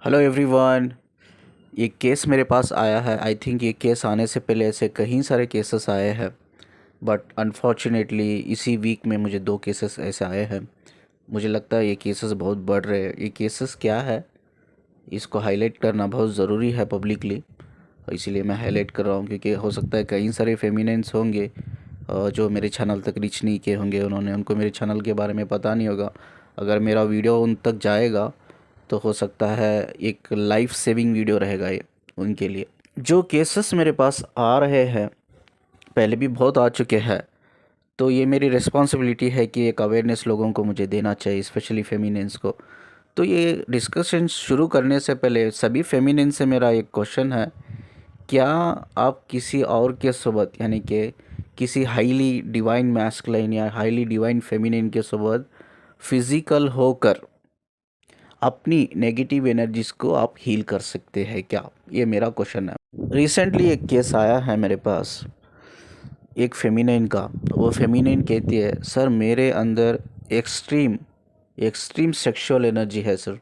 Hello everyone. ये case मेरे पास आया है। आई थिंक ये केस आने से पहले ऐसे कई सारे केसेस आए हैं, बट अनफॉर्चुनेटली इसी वीक में मुझे दो केसेस ऐसे आए हैं। मुझे लगता है ये केसेस बहुत बढ़ रहे हैं। ये केसेस क्या है, इसको हाईलाइट करना बहुत ज़रूरी है पब्लिकली, और इसीलिए मैं हाईलाइट कर रहा हूँ क्योंकि हो सकता है कई सारे फेमिनेंस होंगे जो मेरे चैनल तक रीच नहीं किए होंगे। उनको मेरे चैनल के बारे में पता नहीं होगा। अगर मेरा वीडियो उन तक जाएगा तो हो सकता है एक लाइफ सेविंग वीडियो रहेगा ये उनके लिए। जो केसेस मेरे पास आ रहे हैं, पहले भी बहुत आ चुके हैं, तो ये मेरी रिस्पॉन्सिबिलिटी है कि एक अवेयरनेस लोगों को मुझे देना चाहिए, स्पेशली फेमिनिन्स को। तो ये डिस्कशन शुरू करने से पहले सभी फेमिनिन से मेरा एक क्वेश्चन है, क्या आप किसी और के सोबत यानी कि किसी हाईली डिवाइन मैस्कुलाइन या हाईली डिवाइन फेमिनिन के सोबत फिजिकल होकर अपनी नेगेटिव एनर्जीज को आप हील कर सकते हैं क्या? ये मेरा क्वेश्चन है। रिसेंटली एक केस आया है मेरे पास एक फेमिनाइन का। वो फेमिनाइन कहती है, सर मेरे अंदर एक्सट्रीम एक्सट्रीम सेक्सुअल एनर्जी है सर।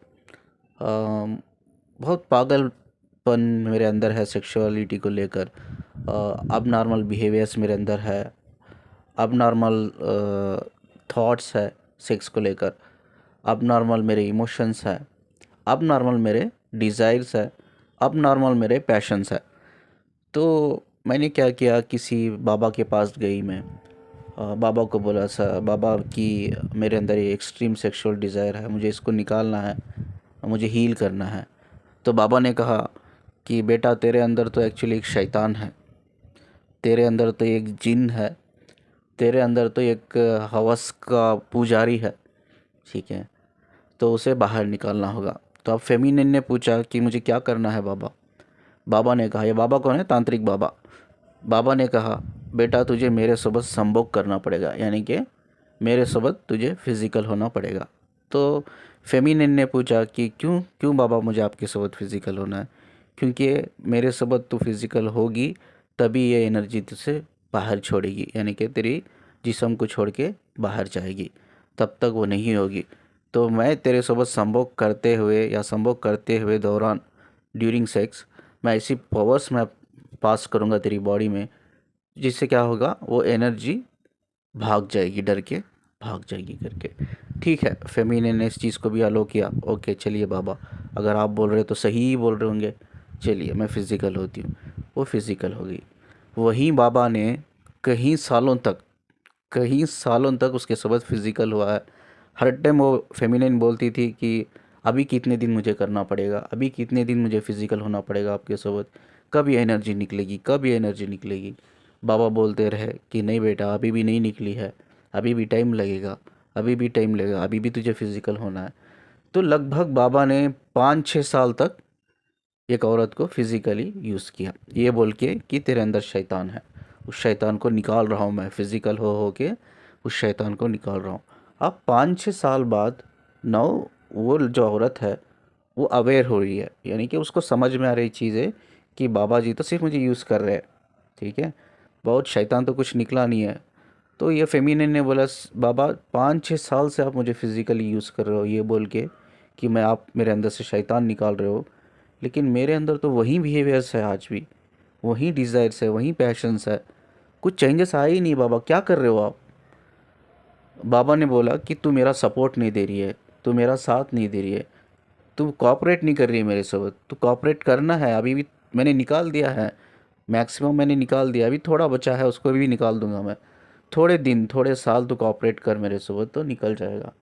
बहुत पागलपन मेरे अंदर है सेक्सुअलिटी को लेकर। अब नॉर्मल बिहेवियर्स मेरे अंदर है, अब नॉर्मल थॉट्स है सेक्स को लेकर, अब नॉर्मल मेरे इमोशंस है, अब नॉर्मल मेरे डिज़ायर्स है, अब नॉर्मल मेरे पैशंस है। तो मैंने क्या किया, किसी बाबा के पास गई मैं। बाबा को बोला, सा बाबा कि मेरे अंदर ये एक्सट्रीम सेक्सुअल डिज़ायर है, मुझे इसको निकालना है, मुझे हील करना है। तो बाबा ने कहा कि बेटा तेरे अंदर तो एक्चुअली एक शैतान है, तेरे अंदर तो एक जिन है, तेरे अंदर तो एक हवस का पुजारी है, ठीक है, तो उसे बाहर निकालना होगा। तो अब फेमिनिन ने पूछा कि मुझे क्या करना है बाबा? बाबा ने कहा, ये बाबा कौन है? तांत्रिक बाबा। बाबा ने कहा बेटा तुझे मेरे सोबत संभोग करना पड़ेगा, यानी कि मेरे सोबत तुझे फिज़िकल होना पड़ेगा। तो फेमिनिन ने पूछा कि क्यों क्यों बाबा मुझे आपके सोबत फिज़िकल होना है? क्योंकि मेरे सोबत तू फिज़िकल होगी तभी ये एनर्जी तुझसे बाहर छोड़ेगी, यानी कि तेरी जिस्म को छोड़ के बाहर जाएगी, तब तक वो नहीं होगी। तो मैं तेरे सोबत संभोग करते हुए या संभोग करते हुए दौरान ड्यूरिंग सेक्स मैं ऐसी पावर्स मैं पास करूँगा तेरी बॉडी में, जिससे क्या होगा, वो एनर्जी भाग जाएगी, डर के भाग जाएगी करके। ठीक है, फेमिनिन ने इस चीज़ को भी अलो किया। ओके चलिए बाबा, अगर आप बोल रहे हो तो सही ही बोल रहे होंगे, चलिए मैं फ़िज़िकल होती हूँ। वो फ़िज़िकल हो गई। वहीं बाबा ने कई सालों तक उसके साथ फिज़िकल हुआ है। हर टाइम वो फेमिनिन बोलती थी कि अभी कितने दिन मुझे करना पड़ेगा, अभी कितने दिन मुझे फ़िज़िकल होना पड़ेगा आपके साथ, कब ये एनर्जी निकलेगी, कब ये एनर्जी निकलेगी? बाबा बोलते रहे कि नहीं बेटा अभी भी नहीं निकली है, अभी भी टाइम लगेगा, अभी भी टाइम लगेगा, अभी भी तुझे फिज़िकल होना है। तो लगभग बाबा ने 5-6 साल तक एक औरत को फिज़िकली यूज़ किया, ये बोल के कि तेरे अंदर शैतान है, उस शैतान को निकाल रहा हूँ मैं, फिज़िकल हो के उस शैतान को निकाल रहा हूँ। अब 5-6 साल बाद नौ वो जो औरत है वो अवेयर हो रही है, यानी कि उसको समझ में आ रही चीज़ है कि बाबा जी तो सिर्फ मुझे यूज़ कर रहे हैं, ठीक है, बहुत शैतान तो कुछ निकला नहीं है। तो ये फेमिनिन ने बोला, बाबा 5-6 साल से आप मुझे फिज़िकली यूज़ कर रहे हो ये बोल के कि मैं आप मेरे अंदर से शैतान निकाल रहे हो, लेकिन मेरे अंदर तो वही बिहेवियर्स है आज भी, वही डिज़ायर्स है, वही पैशंस है, कुछ चेंजेस आए ही नहीं। बाबा क्या कर रहे हो आप? बाबा ने बोला कि तू मेरा सपोर्ट नहीं दे रही है, तू मेरा साथ नहीं दे रही है, तू कोऑपरेट नहीं कर रही है मेरे साथ, तू कोऑपरेट करना है। अभी भी मैंने निकाल दिया है, मैक्सिमम मैंने निकाल दिया, अभी थोड़ा बचा है उसको भी निकाल दूंगा मैं। थोड़े दिन थोड़े साल तू कोऑपरेट कर मेरे साथ तो निकल जाएगा।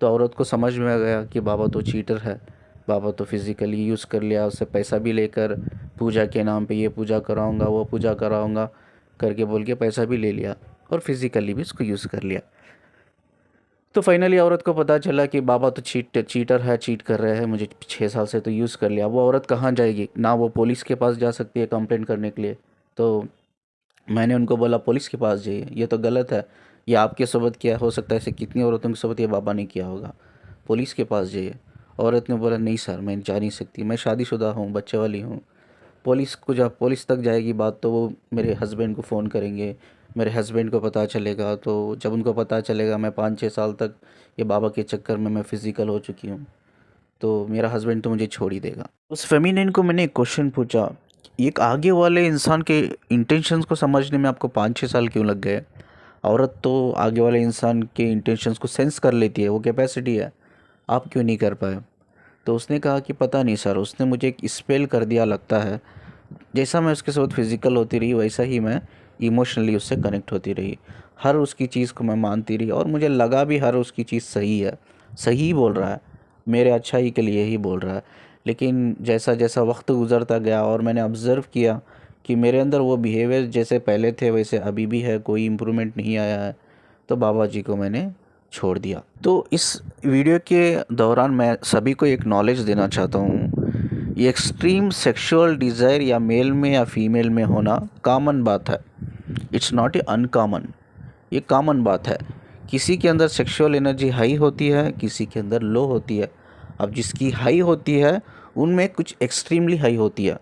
तो औरत को समझ में आ गया कि बाबा तो चीटर है, बाबा तो फिज़िकली यूज़ कर लिया, उससे पैसा भी लेकर पूजा के नाम पे ये पूजा कराऊंगा वो पूजा कराऊंगा करके बोल के पैसा भी ले लिया और फिज़िकली भी उसको यूज़ कर लिया। तो फाइनली औरत को पता चला कि बाबा तो चीटर है, चीट कर रहे हैं, मुझे 6 साल से तो यूज़ कर लिया। वो औरत कहाँ जाएगी ना, वो पुलिस के पास जा सकती है कंप्लेंट करने के लिए। तो मैंने उनको बोला पुलिस के पास जाइए, ये तो गलत है, ये आपके साथ किया, हो सकता है ऐसे कितनी औरतों के साथ ये बाबा ने किया होगा, पुलिस के पास जाइए। औरत ने बोला नहीं सर मैं जा नहीं सकती, मैं शादीशुदा हूँ, बच्चे वाली हूँ। पुलिस को जब पुलिस तक जाएगी बात तो वो मेरे हस्बैंड को फ़ोन करेंगे, मेरे हस्बैंड को पता चलेगा, तो जब उनको पता चलेगा मैं 5-6 साल तक ये बाबा के चक्कर में मैं फ़िज़िकल हो चुकी हूँ, तो मेरा हस्बैंड तो मुझे छोड़ ही देगा। उस फेमिनिन को मैंने एक क्वेश्चन पूछा, एक आगे वाले इंसान के इंटेंशंस को समझने में आपको 5-6 साल क्यों लग गए? औरत तो आगे वाले इंसान के इंटेंशंस को सेंस कर लेती है, वो कैपेसिटी है, आप क्यों नहीं कर पाए? तो उसने कहा कि पता नहीं सर, उसने मुझे एक स्पेल कर दिया लगता है। जैसा मैं उसके साथ फिज़िकल होती रही वैसा ही मैं इमोशनली उससे कनेक्ट होती रही। हर उसकी चीज़ को मैं मानती रही और मुझे लगा भी हर उसकी चीज़ सही है, सही ही बोल रहा है, मेरे अच्छाई के लिए ही बोल रहा है। लेकिन जैसा जैसा वक्त गुज़रता गया और मैंने ऑब्ज़र्व किया कि मेरे अंदर वो बिहेवियर जैसे पहले थे वैसे अभी भी है, कोई इम्प्रूवमेंट नहीं आया है, तो बाबा जी को मैंने छोड़ दिया। तो इस वीडियो के दौरान मैं सभी को एक नॉलेज देना चाहता हूँ, ये एक्सट्रीम सेक्सुअल डिज़ायर या मेल में या फीमेल में होना कॉमन बात है, इट्स नॉट ए अनकॉमन, ये कॉमन बात है। किसी के अंदर सेक्सुअल एनर्जी हाई होती है, किसी के अंदर लो होती है। अब जिसकी हाई होती है उनमें कुछ एक्सट्रीमली हाई होती है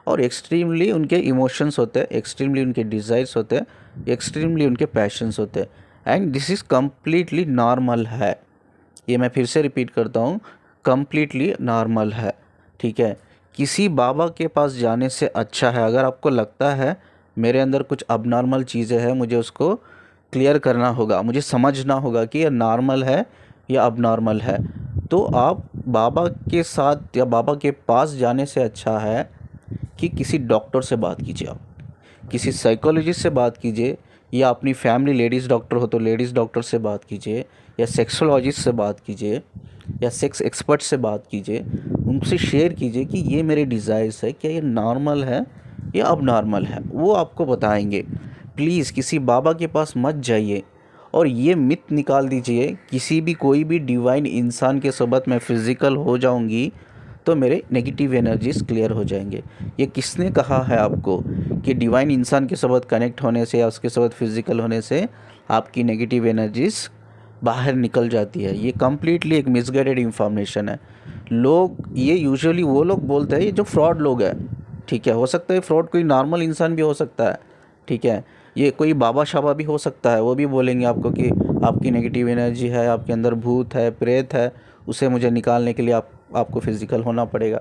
और एक्सट्रीमली उनके इमोशंस होते हैं, एक्सट्रीमली उनके डिज़ायर्स होते हैं, एक्सट्रीमली उनके पैशंस होते हैं, and this is completely normal है। ये मैं फिर से रिपीट करता हूँ, कम्प्लीटली नॉर्मल है, ठीक है। किसी बाबा के पास जाने से अच्छा है, अगर आपको लगता है मेरे अंदर कुछ अबनॉर्मल चीज़ें हैं, मुझे उसको क्लियर करना होगा, मुझे समझना होगा कि ये नॉर्मल है या अबनॉर्मल है, तो आप बाबा के साथ या बाबा के पास जाने से अच्छा है कि किसी डॉक्टर से बात कीजिए, आप किसी साइकोलॉजिस्ट से बात कीजिए, या अपनी फैमिली लेडीज़ डॉक्टर हो तो लेडीज़ डॉक्टर से बात कीजिए, या सेक्सोलॉजिस्ट से बात कीजिए, या सेक्स एक्सपर्ट से बात कीजिए। उनसे शेयर कीजिए कि ये मेरे डिज़ायर्स है, क्या ये नॉर्मल है या अब नॉर्मल है, वो आपको बताएंगे। प्लीज़ किसी बाबा के पास मत जाइए और ये मिथ निकाल दीजिए किसी भी कोई भी डिवाइन इंसान के सोबत मैं फ़िज़िकल हो जाऊंगी तो मेरे नेगेटिव एनर्जीज क्लियर हो जाएंगे। ये किसने कहा है आपको कि डिवाइन इंसान के साथ कनेक्ट होने से या उसके साथ फिज़िकल होने से आपकी नेगेटिव एनर्जीज बाहर निकल जाती है? ये कम्प्लीटली एक मिसगाइडेड इंफॉर्मेशन है। लोग ये यूजुअली वो लोग बोलते हैं, ये जो फ्रॉड लोग हैं, ठीक है, हो सकता है फ्रॉड कोई नॉर्मल इंसान भी हो सकता है, ठीक है, ये कोई बाबा शाबा भी हो सकता है, वो भी बोलेंगे आपको कि आपकी नेगेटिव एनर्जी है, आपके अंदर भूत है, प्रेत है, उसे मुझे निकालने के लिए आपको फिज़िकल होना पड़ेगा।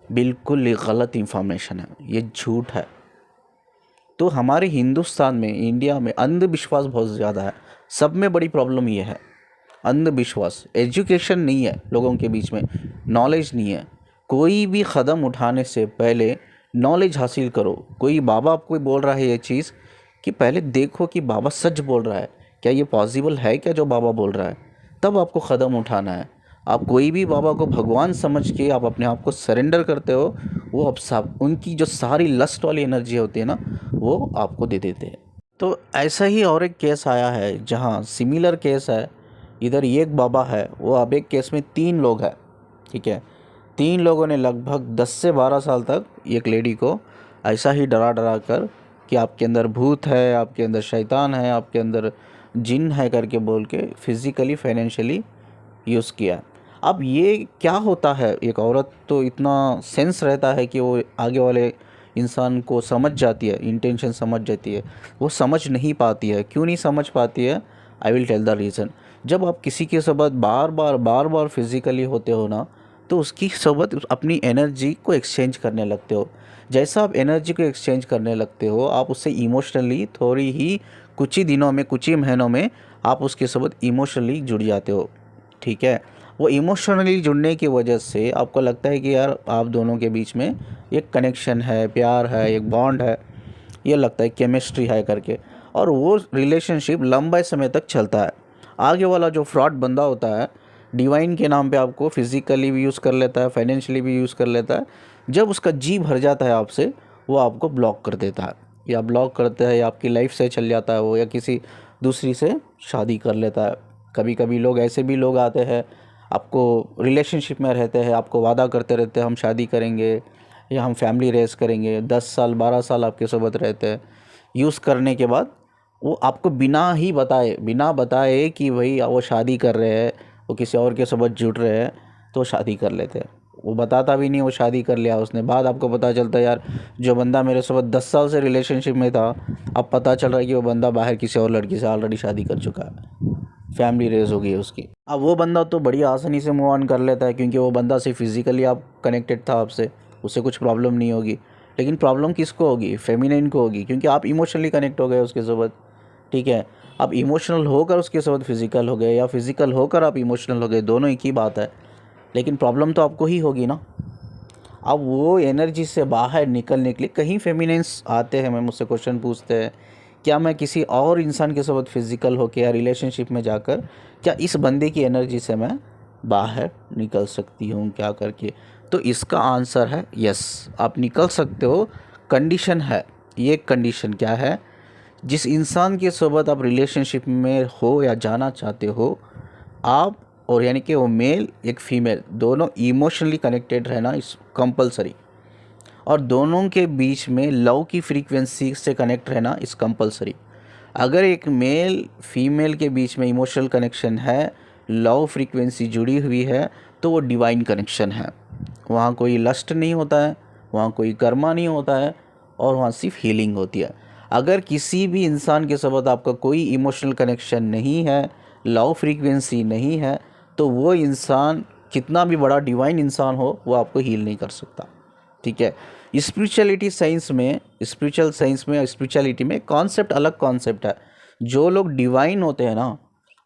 बिल्कुल ये गलत इंफॉर्मेशन है, ये झूठ है। तो हमारे हिंदुस्तान में, इंडिया में अंधविश्वास बहुत ज़्यादा है। सब में बड़ी प्रॉब्लम ये है, अंधविश्वास। एजुकेशन नहीं है लोगों के बीच में, नॉलेज नहीं है। कोई भी कदम उठाने से पहले नॉलेज हासिल करो। कोई बाबा आपको बोल रहा है ये चीज़ कि पहले देखो कि बाबा सच बोल रहा है, क्या ये पॉसिबल है क्या जो बाबा बोल रहा है, तब आपको कदम उठाना है। आप कोई भी बाबा को भगवान समझ के आप अपने आप को सरेंडर करते हो, वो अब सब उनकी जो सारी लस्ट वाली एनर्जी होती है ना, वो आपको दे देते हैं। तो ऐसा ही और एक केस आया है जहाँ सिमिलर केस है। इधर एक बाबा है, वो अब एक केस में 3 लोग हैं, ठीक है। 3 लोगों ने लगभग 10 से 12 साल तक एक लेडी को ऐसा ही डरा डरा कर कि आपके अंदर भूत है, आपके अंदर शैतान है, आपके अंदर जिन है करके बोल के फिज़िकली फाइनेंशियली यूज़ किया। अब ये क्या होता है, एक औरत तो इतना सेंस रहता है कि वो आगे वाले इंसान को समझ जाती है, इंटेंशन समझ जाती है, वो समझ नहीं पाती है। क्यों नहीं समझ पाती है? I will tell the reason. जब आप किसी के साथ बार बार फिज़िकली होते हो ना, तो उसकी सोबत अपनी एनर्जी को एक्सचेंज करने लगते हो। जैसा आप एनर्जी को एक्सचेंज करने लगते हो, आप उससे इमोशनली थोड़ी ही कुछ ही दिनों में, कुछ ही महीनों में आप उसके साथ इमोशनली जुड़ जाते हो, ठीक है। वो इमोशनली जुड़ने की वजह से आपको लगता है कि यार आप दोनों के बीच में एक कनेक्शन है, प्यार है, एक बॉन्ड है, ये लगता है केमिस्ट्री है करके, और वो रिलेशनशिप लंबे समय तक चलता है। आगे वाला जो फ्रॉड बंदा होता है, डिवाइन के नाम पे आपको फिज़िकली भी यूज़ कर लेता है, फाइनेंशियली भी यूज़ कर लेता है। जब उसका जी भर जाता है आपसे, वो आपको ब्लॉक कर देता है, या ब्लॉक करता है, या आपकी लाइफ से चल जाता है वो, या किसी दूसरी से शादी कर लेता है। कभी कभी लोग ऐसे भी लोग आते हैं, आपको रिलेशनशिप में रहते हैं, आपको वादा करते रहते हैं हम शादी करेंगे या हम फैमिली रेस करेंगे, 10 साल 12 साल आपके साथ रहते हैं। यूज़ करने के बाद वो आपको बिना बताए कि भाई वो शादी कर रहे हैं, वो किसी और के साथ जुड़ रहे हैं, तो शादी कर लेते हैं। वो बताता भी नहीं वो शादी कर लिया उसने। बाद आपको पता चलता है यार जो बंदा मेरे साथ 10 साल से रिलेशनशिप में था, अब पता चल रहा है कि वो बंदा बाहर किसी और लड़की से ऑलरेडी शादी कर चुका है। फैमिली रेज हो गई है उसकी। अब वो बंदा तो बड़ी आसानी से मूव ऑन कर लेता है, क्योंकि वो बंदा सिर्फ फिजिकली आप कनेक्टेड था आपसे, उससे कुछ प्रॉब्लम नहीं होगी। लेकिन प्रॉब्लम किसको होगी? फेमिनिन को होगी, क्योंकि आप इमोशनली कनेक्ट हो गए उसके साथ। ठीक है, आप इमोशनल होकर उसके साथ फिजिकल हो गए, या फिजिकल होकर आप इमोशनल हो गए, दोनों एक ही बात है। लेकिन प्रॉब्लम तो आपको ही होगी ना। अब वो एनर्जी से बाहर निकलने के लिए कहीं फेमिनेंस आते हैं, मैं मुझसे क्वेश्चन पूछते हैं, क्या मैं किसी और इंसान के साथ फिजिकल होकर या रिलेशनशिप में जाकर क्या इस बंदे की एनर्जी से मैं बाहर निकल सकती हूँ क्या करके? तो इसका आंसर है यस, आप निकल सकते हो। कंडीशन है, ये कंडीशन क्या है? जिस इंसान के साथ आप रिलेशनशिप में हो या जाना चाहते हो आप, और यानी कि वो मेल एक फीमेल, दोनों इमोशनली कनेक्टेड रहना इस कंपलसरी, और दोनों के बीच में लव की फ्रीक्वेंसी से कनेक्ट रहना इस कंपलसरी। अगर एक मेल फीमेल के बीच में इमोशनल कनेक्शन है, लव फ्रीक्वेंसी जुड़ी हुई है, तो वो डिवाइन कनेक्शन है। वहाँ कोई लस्ट नहीं होता है, वहाँ कोई कर्मा नहीं होता है, और वहाँ सिर्फ हीलिंग होती है। अगर किसी भी इंसान के साथ आपका कोई इमोशनल कनेक्शन नहीं है, लव फ्रीक्वेंसी नहीं है, तो वो इंसान कितना भी बड़ा डिवाइन इंसान हो, वो आपको हील नहीं कर सकता। ठीक है, स्पिरिचुअलिटी साइंस में, स्पिरिचुअल साइंस में, स्पिरिचुअलिटी में कॉन्सेप्ट अलग कॉन्सेप्ट है। जो लोग डिवाइन होते हैं ना,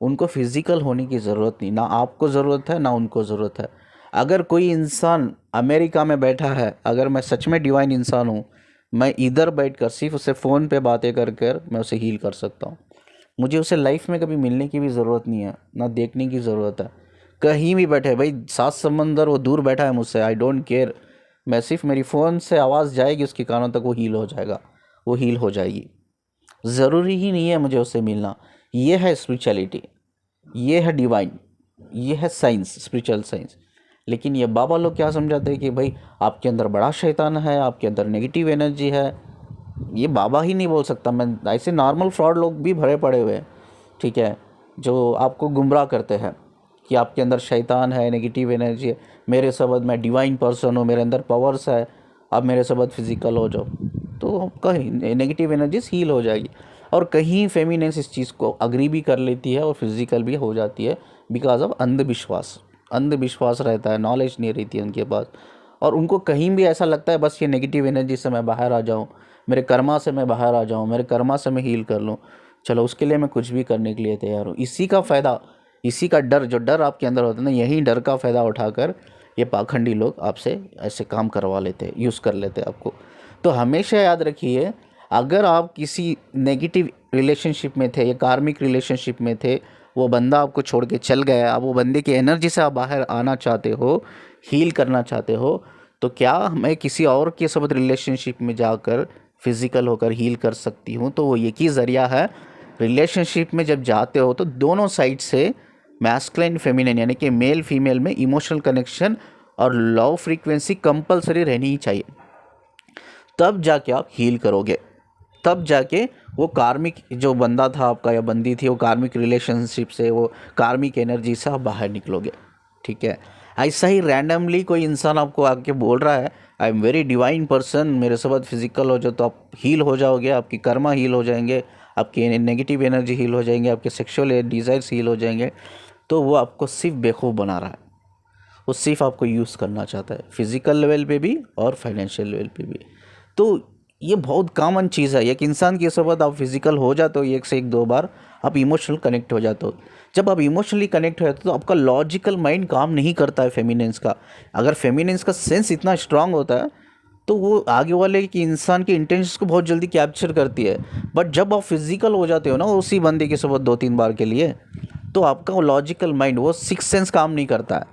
उनको फिजिकल होने की ज़रूरत नहीं, ना आपको ज़रूरत है ना उनको ज़रूरत है। अगर कोई इंसान अमेरिका में बैठा है, अगर मैं सच में डिवाइन इंसान हूँ, मैं इधर बैठकर सिर्फ उससे फ़ोन पे बातें कर कर मैं उसे हील कर सकता हूँ। मुझे उसे लाइफ में कभी मिलने की भी ज़रूरत नहीं है, ना देखने की ज़रूरत है। कहीं भी बैठे भाई, 7 समंदर वो दूर बैठा है मुझसे, आई डोंट केयर। मैं सिर्फ, मेरी फ़ोन से आवाज़ जाएगी उसके कानों तक, वो हील हो जाएगा, वो हील हो जाएगी। ज़रूरी ही नहीं है मुझे उससे मिलना। ये है स्पिरिचुअलिटी, ये है डिवाइन, ये है साइंस, स्पिरिचुअल साइंस। लेकिन ये बाबा लोग क्या समझाते हैं कि भाई आपके अंदर बड़ा शैतान है, आपके अंदर नेगेटिव एनर्जी है। ये बाबा ही नहीं बोल सकता, मैं ऐसे नॉर्मल फ्रॉड लोग भी भरे पड़े हुए हैं, ठीक है, जो आपको गुमराह करते हैं कि आपके अंदर शैतान है, नेगेटिव एनर्जी है। मेरे सबद मैं डिवाइन पर्सन हूँ, मेरे अंदर पावर्स है, आप मेरे सबद फिजिकल हो जाओ, तो कहीं नेगेटिव एनर्जीज हील हो जाएगी। और कहीं फेमिनेंस इस चीज़ को अग्री भी कर लेती है और फिजिकल भी हो जाती है, बिकॉज ऑफ अंधविश्वास। अंधविश्वास रहता है, नॉलेज नहीं रहती है उनके पास, और उनको कहीं भी ऐसा लगता है बस ये नेगेटिव एनर्जी से मैं बाहर आ जाऊँ, मेरे कर्मा से मैं बाहर आ जाऊँ, मेरे कर्मा से मैं हील कर लूँ, चलो उसके लिए मैं कुछ भी करने के लिए तैयार हूँ। इसी का फ़ायदा, इसी का डर, जो डर आपके अंदर होता है ना, यही डर का फ़ायदा उठाकर ये पाखंडी लोग आपसे ऐसे काम करवा लेते हैं, यूज़ कर लेते हैं आपको। तो हमेशा याद रखिए, अगर आप किसी नेगेटिव रिलेशनशिप में थे या कार्मिक रिलेशनशिप में थे, वो बंदा आपको छोड़ के चल गया, अब वो बंदे की एनर्जी से आप बाहर आना चाहते हो, हील करना चाहते हो, तो क्या मैं किसी और के साथ रिलेशनशिप में जाकर फिज़िकल होकर हील कर सकती हूँ? तो वो एक ही ज़रिया है। रिलेशनशिप में जब जाते हो तो दोनों साइड से मैस्कुलिन फेमिनिन, यानी कि मेल फीमेल में इमोशनल कनेक्शन और लव फ्रीक्वेंसी कंपलसरी रहनी ही चाहिए, तब जाके आप हील करोगे। तब जाके वो कार्मिक जो बंदा था आपका या बंदी थी, वो कार्मिक रिलेशनशिप से, वो कार्मिक एनर्जी से आप बाहर निकलोगे। ठीक है, ऐसा ही रैंडमली कोई इंसान आपको आके बोल रहा है I am very divine person, मेरे साथ फिजिकल हो जाओ तो आप हील हो जाओगे, आपकी कर्मा हील हो जाएंगे, आपकी नेगेटिव एनर्जी हील हो जाएंगे, आपके सेक्सुअल डिज़ायर्स हील हो जाएंगे, तो वो आपको सिर्फ बेवकूफ़ बना रहा है। वो सिर्फ आपको यूज़ करना चाहता है, फिज़िकल लेवल पे भी और फाइनेंशियल लेवल पे भी। तो ये बहुत कॉमन चीज़ है, एक इंसान के साथ आप फिज़िकल हो जाते हो एक से एक 2 बार, आप इमोशनल कनेक्ट हो जाते हो। जब आप इमोशनली कनेक्ट हो जाते हो तो आपका लॉजिकल माइंड काम नहीं करता है फेमिनेंस का। अगर फेमिनेंस का सेंस इतना स्ट्रांग होता है तो वो आगे वाले की इंसान के इंटेंशंस को बहुत जल्दी कैप्चर करती है। बट जब आप फिज़िकल हो जाते हो ना उसी बंदे के साथ 2-3 बार के लिए, तो आपका वो लॉजिकल माइंड, वो सिक्स सेंस काम नहीं करता है।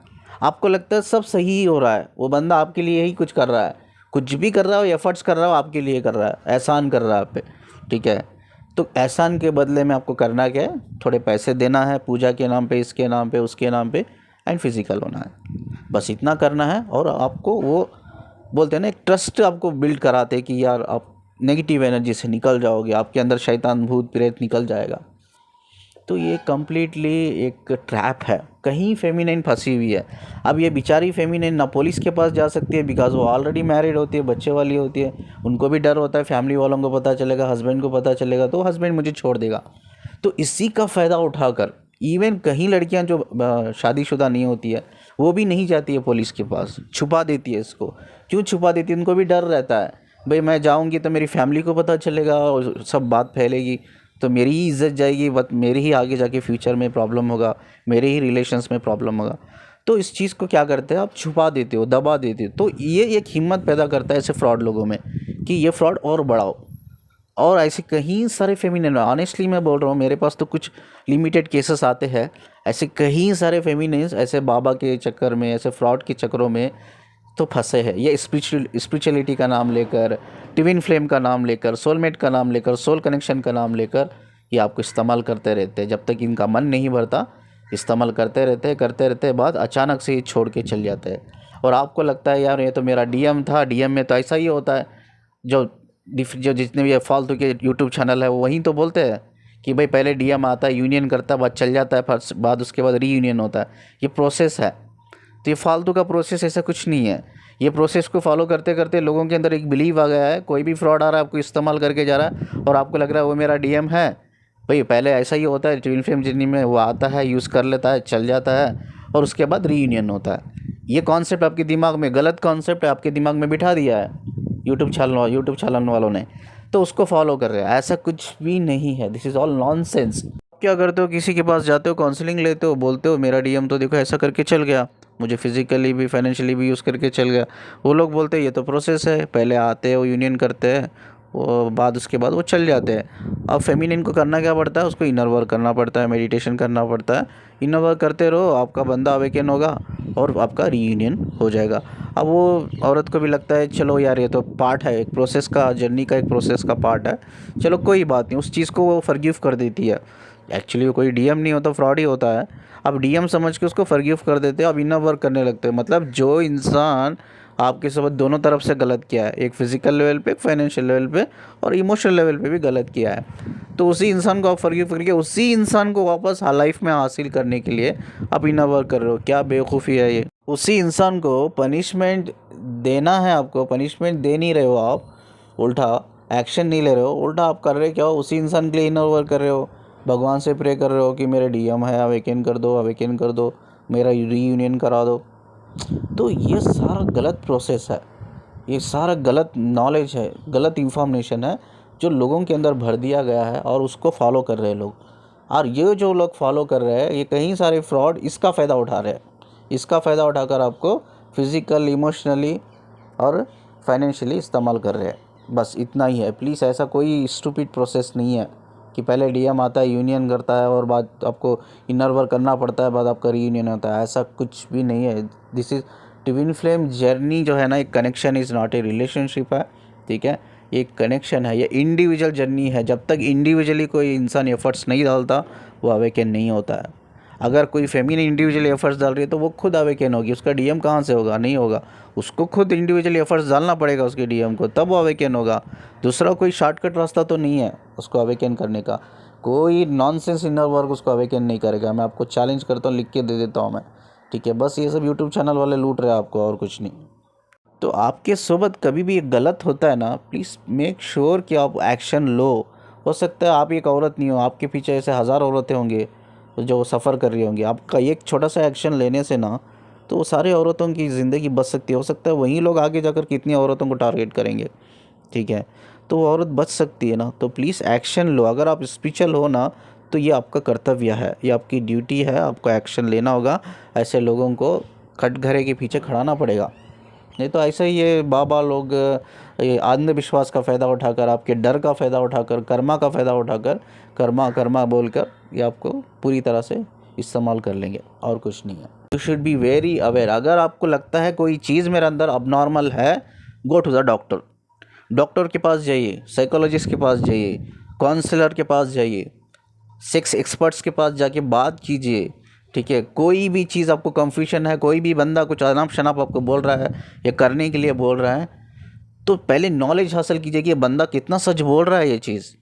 आपको लगता है सब सही ही हो रहा है, वो बंदा आपके लिए ही कुछ कर रहा है, कुछ भी कर रहा हो, एफर्ट्स कर रहा हो आपके लिए कर रहा है, एहसान कर रहा है आप पे। ठीक है, तो एहसान के बदले में आपको करना क्या है? थोड़े पैसे देना है, पूजा के नाम पे, इसके नाम पे, उसके नाम पे, एंड फिज़िकल होना है, बस इतना करना है। और आपको वो बोलते हैं ना, एक ट्रस्ट आपको बिल्ड कराते हैं कि यार आप नेगेटिव एनर्जी से निकल जाओगे, आपके अंदर शैतान भूत प्रेत निकल जाएगा। तो ये कम्प्लीटली एक ट्रैप है, कहीं फेमिनिन फंसी हुई है। अब ये बेचारी फेमिनिन ना पुलिस के पास जा सकती है, बिकॉज वो ऑलरेडी मैरिड होती है, बच्चे वाली होती है, उनको भी डर होता है फैमिली वालों को पता चलेगा, हस्बैंड को पता चलेगा तो हस्बैंड मुझे छोड़ देगा। तो इसी का फ़ायदा उठाकर इवन कहीं लड़कियां जो शादीशुदा नहीं होती है वो भी नहीं जाती है पुलिस के पास, छुपा देती है इसको। क्यों छुपा देती है? उनको भी डर रहता है, भाई मैं जाऊंगी तो मेरी फैमिली को पता चलेगा और सब बात फैलेगी, तो मेरी ही इज्जत जाएगी, मेरी ही आगे जाके फ्यूचर में प्रॉब्लम होगा, मेरे ही रिलेशंस में प्रॉब्लम होगा। तो इस चीज़ को क्या करते हैं आप, छुपा देते हो, दबा देते हो। तो ये एक हिम्मत पैदा करता है ऐसे फ्रॉड लोगों में कि ये फ्रॉड और बढ़ाओ। और ऐसे कई सारे फेमिनिन, ऑनेस्टली मैं बोल रहा हूँ, मेरे पास तो कुछ लिमिटेड केसेस आते हैं, ऐसे कई सारे फेमिनिन्स ऐसे बाबा के चक्कर में, ऐसे फ्रॉड के चक्करों में तो फंसे हैं। ये स्पिरिचुअलिटी का नाम लेकर, ट्विन फ्लेम का नाम लेकर, सोलमेट का नाम लेकर, सोल कनेक्शन का नाम लेकर ये आपको इस्तेमाल करते रहते हैं। जब तक इनका मन नहीं भरता इस्तेमाल करते रहते बाद अचानक से ये छोड़ के चल जाते हैं। और आपको लगता है यार ये तो मेरा डीएम था, डीएम में तो ऐसा ही होता है। जो जो जितने भी फालतू के यूट्यूब चैनल है वो वहीं तो बोलते हैं कि भाई पहले डीएम आता है, यूनियन करता है, बाद चल जाता है, फिर बाद उसके बाद रीयूनियन होता है। ये प्रोसेस है। तो ये फालतू का प्रोसेस, ऐसा कुछ नहीं है। ये प्रोसेस को फॉलो करते करते लोगों के अंदर एक बिलीव आ गया है, कोई भी फ्रॉड आ रहा है आपको इस्तेमाल करके जा रहा है और आपको लग रहा है वो मेरा डीएम है। भाई पहले ऐसा ही होता है, ट्विन फ्लेम जर्नी में वो आता है, यूज़ कर लेता है, चल जाता है और उसके बाद रीयूनियन होता है। ये कॉन्सेप्ट आपके दिमाग में, गलत कॉन्सेप्ट है, आपके दिमाग में बिठा दिया है यूट्यूब चैनल वालों ने, तो उसको फॉलो कर रहे हैं। ऐसा कुछ भी नहीं है, दिस इज़ ऑल नॉनसेंस। क्या करते हो, किसी के पास जाते हो, काउंसलिंग लेते हो, बोलते हो मेरा डीएम तो देखो ऐसा करके चल गया, मुझे फिजिकली भी फाइनेंशियली भी यूज़ करके चल गया। वो लोग बोलते हैं ये तो प्रोसेस है, पहले आते हैं वो यूनियन करते हैं, वो बाद उसके बाद वो चल जाते हैं। अब फेमिनिन को करना क्या पड़ता है, उसको इनर वर्क करना पड़ता है, मेडिटेशन करना पड़ता है। इनर वर्क करते रहो, आपका बंदा अवेकन होगा और आपका रीयूनियन हो जाएगा। अब वो औरत को भी लगता है चलो यार ये तो पार्ट है, एक प्रोसेस का, जर्नी का एक प्रोसेस का पार्ट है, चलो कोई बात नहीं, उस चीज़ को वो फॉरगिव कर देती है। एक्चुअली वो कोई डीएम नहीं होता, फ्रॉड ही होता है। अब डीएम समझ के उसको फॉरगिव कर देते हैं, अब इनर वर्क करने लगते हैं। मतलब जो इंसान आपके साथ दोनों तरफ से गलत किया है, एक फिजिकल लेवल पे, एक फाइनेंशियल लेवल पे और इमोशनल लेवल पे भी गलत किया है, तो उसी इंसान को आप फॉरगिव करके उसी इंसान को वापस लाइफ में हासिल करने के लिए आप इनर वर्क कर रहे हो। क्या बेवकूफ़ी है ये। उसी इंसान को पनिशमेंट देना है, आपको पनिशमेंट दे नहीं रहे हो आप, उल्टा एक्शन नहीं ले रहे हो, उल्टा आप कर रहे क्या हो, उसी इंसान के लिए इनर वर्क कर रहे हो। भगवान से प्रे कर रहे हो कि मेरे डीएम है, अवेकन कर दो, अवेकन कर दो, मेरा रीयूनियन करा दो। तो ये सारा गलत प्रोसेस है, ये सारा गलत नॉलेज है, गलत इन्फॉर्मेशन है जो लोगों के अंदर भर दिया गया है और उसको फॉलो कर रहे हैं लोग। और ये जो लोग फॉलो कर रहे हैं, ये कई सारे फ्रॉड इसका फ़ायदा उठा रहे हैं। इसका फ़ायदा उठाकर आपको फिज़िकल, इमोशनली और फाइनेंशियली इस्तेमाल कर रहे हैं। बस इतना ही है। प्लीज़ ऐसा कोई स्टूपिड प्रोसेस नहीं है कि पहले डीएम आता है, यूनियन करता है और बाद आपको इनर वर्क करना पड़ता है, बाद आपका रीयूनियन होता है। ऐसा कुछ भी नहीं है। This is twin flame journey जो है ना, एक connection, is not a relationship है, ठीक है। ये कनेक्शन है, ये इंडिविजुअल जर्नी है। जब तक इंडिविजुअली कोई इंसान एफर्ट्स नहीं डालता वो अवेकन नहीं होता है। अगर कोई फेमिनिन इंडिविजुअल एफर्ट्स डाल रही है तो वो खुद अवेकन होगी, उसका डीएम कहाँ से होगा, नहीं होगा। उसको खुद इंडिविजुअल एफर्ट्स डालना पड़ेगा उसके डीएम को, तब वो अवेकन होगा। दूसरा कोई शॉर्टकट रास्ता तो नहीं है उसको अवेकन करने का। कोई नॉनसेंस इनर वर्क उसको अवेकन नहीं करेगा। मैं आपको चैलेंज करता हूँ, लिख के दे देता हूँ मैं, ठीक है। बस ये सब यूट्यूब चैनल वाले लूट रहे हैं आपको, और कुछ नहीं। तो आपके सोबत कभी भी गलत होता है ना, प्लीज़ मेक श्योर कि आप एक्शन लो। हो सकता है आप एक औरत नहीं हो, आपके पीछे ऐसे हज़ार औरतें होंगे जो सफ़र कर रही होंगी। आपका एक छोटा सा एक्शन लेने से ना तो वो सारे औरतों की ज़िंदगी बच सकती है। हो सकता है वहीं लोग आगे जाकर कितनी औरतों को टारगेट करेंगे, ठीक है। तो वो औरत बच सकती है ना, तो प्लीज़ एक्शन लो। अगर आप स्पिरिचुअल हो ना तो ये आपका कर्तव्य है, ये आपकी ड्यूटी है, आपको एक्शन लेना होगा। ऐसे लोगों को कटघरे के पीछे खड़ाना पड़ेगा। नहीं तो ऐसा ही ये बाबा लोग ये अंधविश्वास का फ़ायदा उठाकर, आपके डर का फ़ायदा उठाकर, कर्मा का फ़ायदा उठाकर, कर्मा कर्मा बोलकर ये आपको पूरी तरह से इस्तेमाल कर लेंगे, और कुछ नहीं है। You should be very aware. अगर आपको लगता है कोई चीज़ मेरे अंदर अबनॉर्मल है, go to the doctor. Doctor के पास जाइए, साइकोलॉजिस्ट के पास जाइए, काउंसलर के पास जाइए, सेक्स एक्सपर्ट्स के पास जाके बात कीजिए, ठीक है। कोई भी चीज़ आपको कंफ्यूजन है, कोई भी बंदा कुछ अनाप शनाप आपको बोल रहा है या करने के लिए बोल रहा है, तो पहले नॉलेज हासिल कीजिए कि ये बंदा कितना सच बोल रहा है। ये चीज़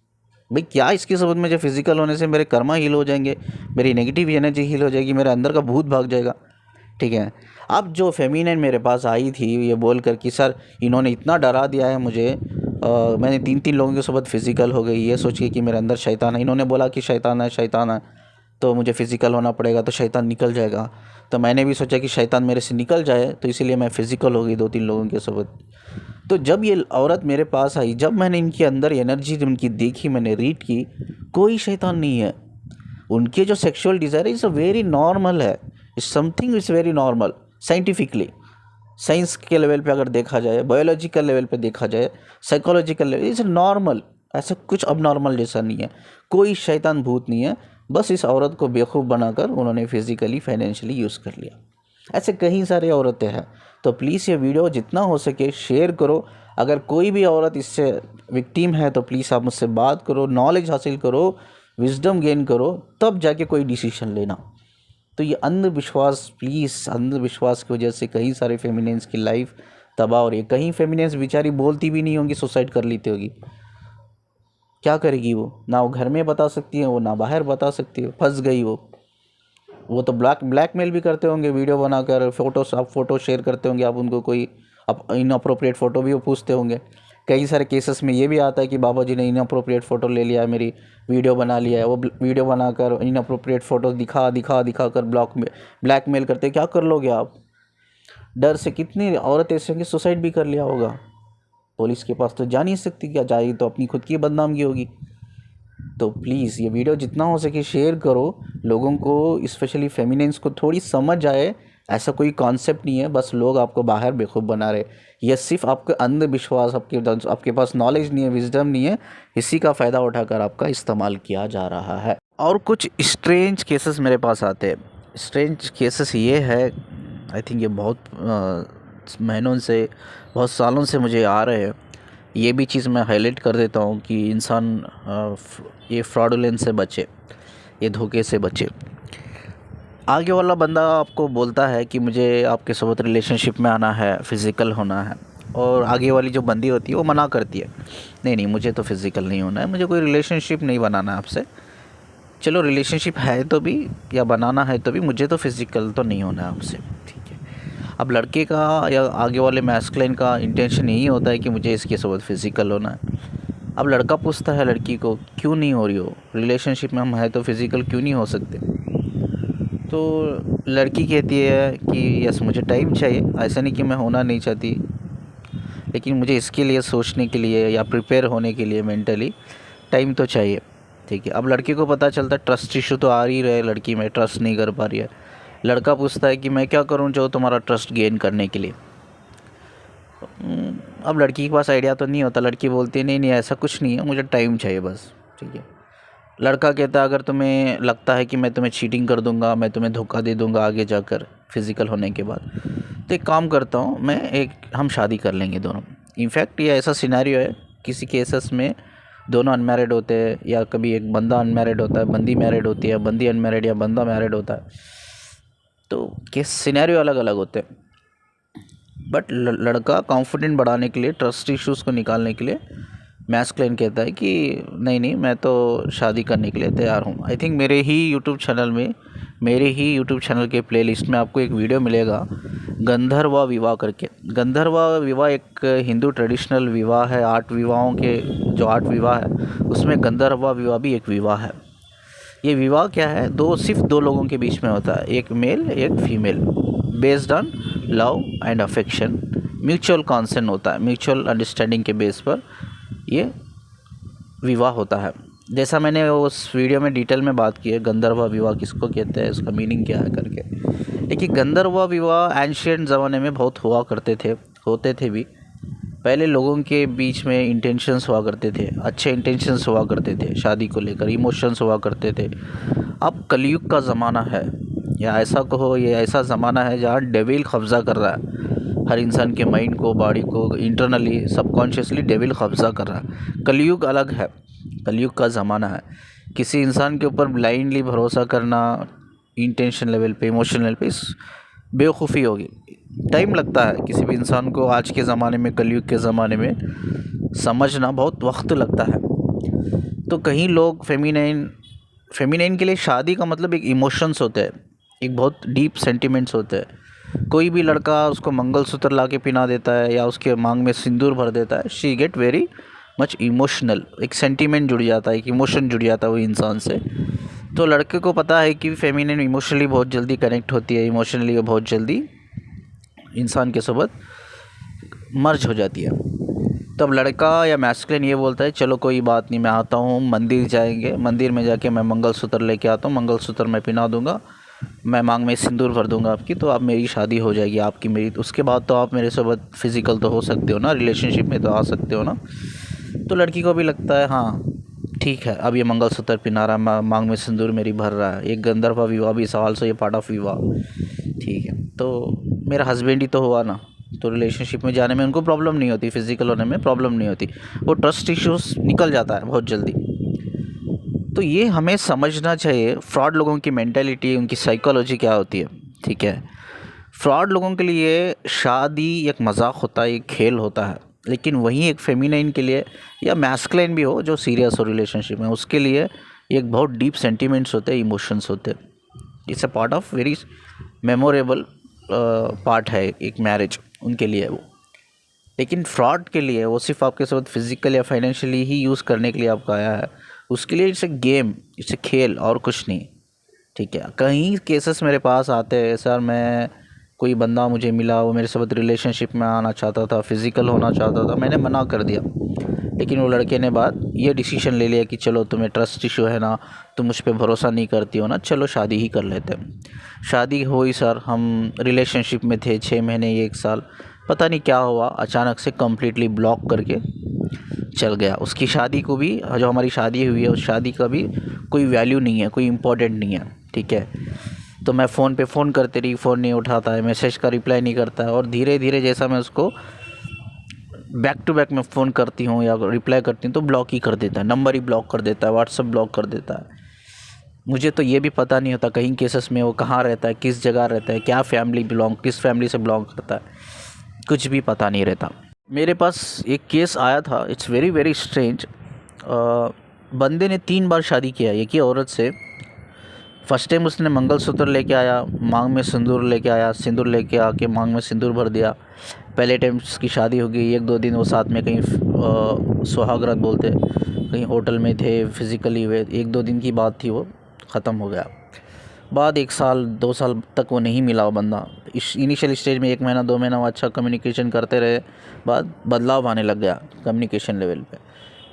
भाई क्या इसकी सबूत मुझे फिजिकल होने से मेरे कर्मा हील हो जाएंगे, मेरी नेगेटिव एनर्जी हील हो जाएगी, मेरे अंदर का भूत भाग जाएगा, ठीक है। अब जो फेमिनिन मेरे पास आई थी ये बोल कर कि सर इन्होंने इतना डरा दिया है मुझे, मैंने 3 लोगों के साथ फिजिकल हो गई, ये सोच के कि मेरे अंदर शैतान है। इन्होंने बोला कि शैतान है, शैतान है। तो मुझे फ़िज़िकल होना पड़ेगा, तो शैतान निकल जाएगा। तो मैंने भी सोचा कि शैतान मेरे से निकल जाए, तो इसीलिए मैं फ़िज़िकल हो गई 2-3 लोगों के साथ। तो जब ये औरत मेरे पास आई, जब मैंने इनके अंदर एनर्जी उनकी देखी, मैंने रीड की, कोई शैतान नहीं है। उनके जो सेक्सुअल डिज़ायर है इज़ वेरी नॉर्मल है, it's something is very normal scientifically. Science के लेवल पे अगर देखा जाए, बायोलॉजिकल लेवल पे देखा जाए, साइकोलॉजिकल लेवल, इज़ नॉर्मल। ऐसा कुछ अब नॉर्मल जैसा नहीं है, कोई शैतान भूत नहीं है। बस इस औरत को बेवकूफ़ बनाकर उन्होंने फिज़िकली फाइनेंशियली यूज़ कर लिया। ऐसे कई सारे औरतें हैं। तो प्लीज़ ये वीडियो जितना हो सके शेयर करो। अगर कोई भी औरत इससे विक्टिम है तो प्लीज़ आप मुझसे बात करो, नॉलेज हासिल करो, विजडम गेन करो, तब जाके कोई डिसीजन लेना। तो ये अंधविश्वास, प्लीज़, अंधविश्वास की वजह से कई सारे फेमिनिन्स की लाइफ तबाह हो रही है। कहीं फेमिनिन्स बेचारी बोलती भी नहीं होंगी, सुसाइड कर लेती होगी। क्या करेगी वो? ना वो घर में बता सकती है, वो ना बाहर बता सकती है, फंस गई वो तो ब्लैकमेल भी करते होंगे, वीडियो बनाकर आप फ़ोटो शेयर करते होंगे, आप उनको कोई इनअप्रोप्रिएट फ़ोटो भी वो पूछते होंगे। कई सारे केसेस में ये भी आता है कि बाबा जी ने इनअप्रोप्रिएट फ़ोटो ले लिया है, मेरी वीडियो बना लिया है। वो वीडियो बनाकर इनअप्रोप्रिएट फ़ोटो दिखा कर ब्लैकमेल करते। क्या कर लोगे आप? डर से कितनी औरत ऐसी होंगी सुसाइड भी कर लिया होगा। पुलिस के पास तो जा नहीं सकती, क्या जाएगी तो अपनी खुद की बदनामी होगी। तो प्लीज़ ये वीडियो जितना हो सके शेयर करो, लोगों को, स्पेशली फेमिनिन्स को थोड़ी समझ आए। ऐसा कोई कॉन्सेप्ट नहीं है, बस लोग आपको बाहर बेवकूफ़ बना रहे। ये सिर्फ आपका अंधविश्वास, आपके पास नॉलेज नहीं है, विजडम नहीं है, इसी का फ़ायदा उठाकर आपका इस्तेमाल किया जा रहा है। और कुछ स्ट्रेंज केसेस मेरे पास आते हैं। स्ट्रेंज केसेस ये है, आई थिंक ये बहुत महीनों से, बहुत सालों से मुझे आ रहे हैं। ये भी चीज़ मैं हाईलाइट कर देता हूँ कि इंसान ये फ्रॉडुलेंस से बचे, ये धोखे से बचे। आगे वाला बंदा आपको बोलता है कि मुझे आपके साथ रिलेशनशिप में आना है, फ़िज़िकल होना है, और आगे वाली जो बंदी होती है वो मना करती है, नहीं नहीं मुझे तो फ़िज़िकल नहीं होना है, मुझे कोई रिलेशनशिप नहीं बनाना है आपसे। चलो रिलेशनशिप है तो भी, या बनाना है तो भी, मुझे तो फ़िज़िकल तो नहीं होना है आपसे, ठीक है। अब लड़के का या आगे वाले मैस्कुलिन का इंटेंशन यही होता है कि मुझे इसके साथ फ़िज़िकल होना है। अब लड़का पूछता है लड़की को, क्यों नहीं हो रही हो रिलेशनशिप में, हम है तो फ़िज़िकल क्यों नहीं हो सकते? तो लड़की कहती है कि यस मुझे टाइम चाहिए, ऐसा नहीं कि मैं होना नहीं चाहती, लेकिन मुझे इसके लिए सोचने के लिए या प्रिपेयर होने के लिए मेंटली टाइम तो चाहिए, ठीक है। अब लड़की को पता चलता है ट्रस्ट इशू तो आ ही रहा है, लड़की में ट्रस्ट नहीं कर पा रही है। लड़का पूछता है कि मैं क्या करूं जो तुम्हारा ट्रस्ट गेन करने के लिए। अब लड़की के पास आइडिया तो नहीं होता, लड़की बोलती है नहीं नहीं ऐसा कुछ नहीं है, मुझे टाइम चाहिए बस, ठीक है। लड़का कहता है अगर तुम्हें लगता है कि मैं तुम्हें चीटिंग कर दूंगा, मैं तुम्हें धोखा दे दूंगा आगे जाकर फिज़िकल होने के बाद, तो एक काम करता हूँ हम शादी कर लेंगे दोनों। इनफैक्ट ये ऐसा सिनेरियो है, किसी केसेस में दोनों अनमैरिड होते हैं, या कभी एक बंदा अनमैरिड होता है, बंदी मैरिड होती है, बंदी अनमैरिड या बंदा मैरिड होता है, तो केस सिनेरियो अलग अलग होते हैं। बट लड़का कॉन्फिडेंट बढ़ाने के लिए, ट्रस्ट इश्यूज़ को निकालने के लिए मैस्कुलिन कहता है कि नहीं नहीं मैं तो शादी करने के लिए तैयार हूँ। आई थिंक मेरे ही यूट्यूब चैनल के प्लेलिस्ट में आपको एक वीडियो मिलेगा, गंधर्व विवाह करके। गंधर्व विवाह एक हिंदू ट्रेडिशनल विवाह है, 8 विवाहों के जो 8 विवाह है उसमें गंधर्व विवाह भी एक विवाह है। ये विवाह क्या है, सिर्फ दो लोगों के बीच में होता है, एक मेल एक female, based on love and affection, mutual consent होता है, म्यूचुअल अंडरस्टैंडिंग के बेस पर ये विवाह होता है। जैसा मैंने उस वीडियो में डिटेल में बात की है, गंधर्व विवाह किसको कहते हैं, उसका मीनिंग क्या है करके। लेकिन गंधर्व विवाह एंशिएंट ज़माने में बहुत होते थे भी। पहले लोगों के बीच में इंटेंशंस हुआ करते थे, अच्छे इंटेंशंस हुआ करते थे, शादी को लेकर इमोशंस हुआ करते थे। अब कलयुग का ज़माना है, या ऐसा कहो ये ऐसा ज़माना है जहाँ डेविल कब्ज़ा कर रहा है हर इंसान के माइंड को, बॉडी को, इंटरनली सबकॉन्शियसली डेविल कब्ज़ा कर रहा है। कलयुग अलग है, कलयुग का ज़माना है। किसी इंसान के ऊपर ब्लाइंडली भरोसा करना इंटेंशन लेवल पे, इमोशन लेवल पे, बेवकूफ़ी होगी। टाइम लगता है किसी भी इंसान को आज के ज़माने में, कलयुग के ज़माने में समझना बहुत वक्त लगता है। तो कहीं लोग फेमिनाइन के लिए शादी का मतलब एक इमोशंस होते हैं, एक बहुत डीप सेंटिमेंट्स होते हैं। कोई भी लड़का उसको मंगलसूत्र ला के पिना देता है या उसके मांग में सिंदूर भर देता है, she get very much emotional, एक सेंटीमेंट जुड़ जाता है, एक इमोशन जुड़ जाता है वो इंसान से। तो लड़के को पता है कि फेमिनिन इमोशनली बहुत जल्दी कनेक्ट होती है, इमोशनली बहुत जल्दी इंसान के साथ मर्ज हो जाती है। तब लड़का या मैस्कुलिन ये बोलता है चलो कोई बात नहीं, मैं आता हूँ, मंदिर जाएंगे, मंदिर में जाके मैं मंगलसूत्र लेके आता हूँ, मंगलसूत्र मैं पहना दूंगा, मैं मांग में सिंदूर भर दूंगा आपकी, तो आप मेरी शादी हो जाएगी आपकी मेरी, उसके बाद तो आप मेरे साथ फिज़िकल तो हो सकते हो ना, रिलेशनशिप में तो आ सकते हो ना। तो लड़की को भी लगता है हाँ ठीक है, अब ये मंगलसूत्र पहना रहा है, मांग में सिंदूर मेरी भर रहा है, एक गंधर्व विवाह भी सवाल से ये पार्ट ऑफ विवाह, ठीक है, तो मेरा हस्बैंड ही तो हुआ ना। तो रिलेशनशिप में जाने में उनको प्रॉब्लम नहीं होती, फिजिकल होने में प्रॉब्लम नहीं होती, वो ट्रस्ट इश्यूज निकल जाता है बहुत जल्दी। तो ये हमें समझना चाहिए फ्रॉड लोगों की मेंटालिटी, उनकी साइकोलॉजी क्या होती है, ठीक है। फ्रॉड लोगों के लिए शादी एक मजाक होता है, एक खेल होता है, लेकिन वहीं एक फेमिनाइन के लिए या मैस्कुलाइन भी हो जो सीरियस हो रिलेशनशिप में, उसके लिए एक बहुत डीप सेंटिमेंट्स होते हैं, इमोशंस होते हैं। It's a part of very memorable part है एक मैरिज उनके लिए वो। लेकिन फ्रॉड के लिए वो सिर्फ आपके साथ फिजिकल या फाइनेंशियली ही यूज़ करने के लिए आपका आया है, उसके लिए it's a game, it's a खेल और कुछ नहीं, ठीक है। कई केसेस मेरे पास आते हैं सर, मैं कोई बंदा मुझे मिला, वो मेरे साथ रिलेशनशिप में आना चाहता था, फिज़िकल होना चाहता था, मैंने मना कर दिया, लेकिन वो लड़के ने बाद ये डिसीजन ले लिया कि चलो तुम्हें ट्रस्ट इशू है ना, तुम मुझ पर भरोसा नहीं करती हो ना, चलो शादी ही कर लेते हैं। शादी हुई सर, हम रिलेशनशिप में थे 6 महीने 1 साल, पता नहीं क्या हुआ अचानक से कम्प्लीटली ब्लॉक करके चल गया। उसकी शादी को भी, जो हमारी शादी हुई है उस शादी का भी कोई वैल्यू नहीं है, कोई इम्पोर्टेंट नहीं है, ठीक है। तो मैं फ़ोन पे फ़ोन करते रही, फ़ोन नहीं उठाता है, मैसेज का रिप्लाई नहीं करता है, और धीरे धीरे जैसा मैं उसको बैक टू बैक में फ़ोन करती हूँ या रिप्लाई करती हूँ तो ब्लॉक ही कर देता है, नंबर ही ब्लॉक कर देता है, व्हाट्सअप ब्लॉक कर देता है। मुझे तो ये भी पता नहीं होता कहीं केसेस में वो कहाँ रहता है, किस जगह रहता है, क्या फैमिली किस फैमिली से बिलोंग करता है, कुछ भी पता नहीं रहता। मेरे पास एक केस आया था, इट्स वेरी वेरी स्ट्रेंज। बंदे ने 3 बार शादी किया एक ही औरत से। फर्स्ट टाइम उसने मंगलसूत्र लेके आया, मांग में सिंदूर लेके आया, सिंदूर लेके आके मांग में सिंदूर भर दिया। पहले टाइम उसकी शादी हो गई, 1-2 दिन वो साथ में कहीं सुहागरात बोलते, कहीं होटल में थे, फिज़िकली हुए, 1-2 दिन की बात थी, वो ख़त्म हो गया। बाद 1 साल 2 साल तक वो नहीं मिला वो बंदा। इनिशियल स्टेज में 1 महीना 2 महीना वो अच्छा कम्युनिकेशन करते रहे, बाद बदलाव आने लग गया कम्युनिकेशन लेवल पे।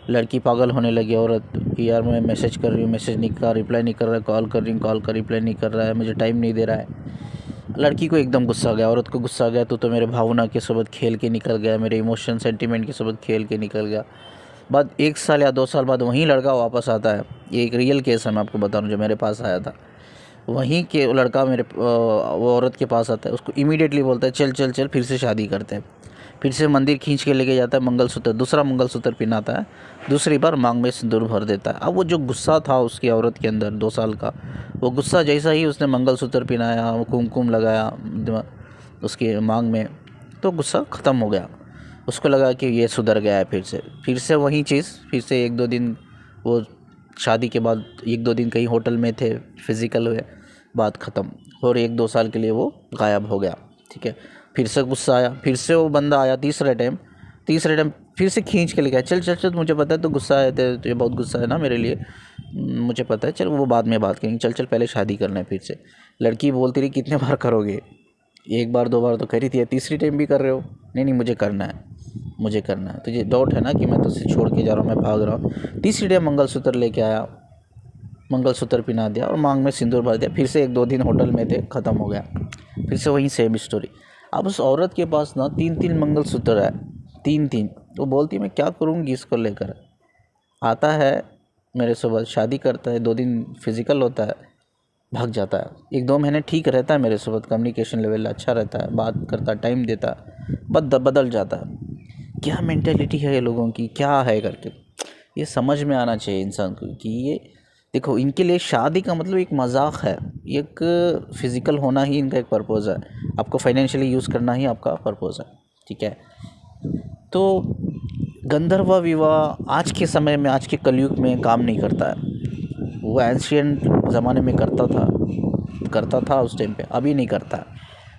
लड़की पागल होने लगी औरत कि यार मैं मैसेज कर रही हूँ, मैसेज नहीं कर, रिप्लाई नहीं कर रहा है, कॉल कर रही हूँ, कॉल का रिप्लाई नहीं कर रहा है, मुझे टाइम नहीं दे रहा है। लड़की को एकदम गुस्सा आ गया, औरत को गुस्सा आ गया, तो मेरे भावना के सबक खेल के निकल गया, मेरे इमोशन सेंटिमेंट के सबक खेल के निकल गया। बाद 1 साल या 2 साल बाद वहीं लड़का वापस आता है। ये एक रियल केस है, मैं आपको बता रहा हूँ, जो मेरे पास आया था। वहीं के लड़का वो औरत के पास आता है, उसको इमीडिएटली बोलता है चल चल चल फिर से शादी करते हैं। फिर से मंदिर खींच के लेके जाता है, मंगलसूत्र, दूसरा मंगलसूत्र पहनाता है, दूसरी बार मांग में सिंदूर भर देता है। अब वो जो गुस्सा था उसकी औरत के अंदर 2 साल का, वो गुस्सा जैसा ही उसने मंगलसूत्र पहनाया, कुमकुम लगाया उसकी मांग में, तो गुस्सा ख़त्म हो गया। उसको लगा कि ये सुधर गया है, फिर से वही चीज़, फिर से 1-2 दिन वो शादी के बाद 1-2 दिन कहीं होटल में थे, फिज़िकल हुए, बात ख़त्म, और 1-2 साल के लिए वो गायब हो गया, ठीक है। फिर से गुस्सा आया, फिर से वो बंदा आया तीसरे टाइम फिर से खींच के ले गया, चल चल चल मुझे पता है तो गुस्सा आया था, तुझे बहुत गुस्सा है ना मेरे लिए, मुझे पता है, चल वो बाद में बात करेंगे, चल चल पहले शादी करना है। फिर से लड़की बोलती रही कितने बार करोगे, 1 बार 2 बार तो करी थी, तीसरी टाइम भी कर रहे हो, नहीं नहीं मुझे करना है, मुझे करना है, तुझे डाउट है ना कि मैं तुझसे छोड़ के जा रहा हूँ, मैं भाग रहा हूँ। तीसरी टाइम मंगलसूत्र लेके आया, मंगलसूत्र पहना दिया और मांग में सिंदूर भर दिया। फिर से 1-2 दिन होटल में थे, ख़त्म हो गया, फिर से वही सेम स्टोरी। अब उस औरत के पास ना 3-3 मंगलसूत्र है, 3-3। वो बोलती है मैं क्या करूँगी इसको लेकर। आता है मेरे साथ शादी करता है, 2 दिन फिज़िकल होता है, भाग जाता है। 1-2 महीने ठीक रहता है मेरे साथ, कम्युनिकेशन लेवल अच्छा रहता है, बात करता, टाइम देता, बदल जाता है। क्या मेंटेलिटी है ये लोगों की, क्या है करके ये समझ में आना चाहिए इंसान को कि ये देखो, इनके लिए शादी का मतलब एक मजाक है, एक फिज़िकल होना ही इनका एक पर्पज़ है, आपको फाइनेंशियली यूज़ करना ही आपका पर्पज़ है, ठीक है। तो गंधर्व विवाह आज के समय में, आज के कलयुग में काम नहीं करता है। वो एंशियंट ज़माने में करता था उस टाइम पे, अभी नहीं करता।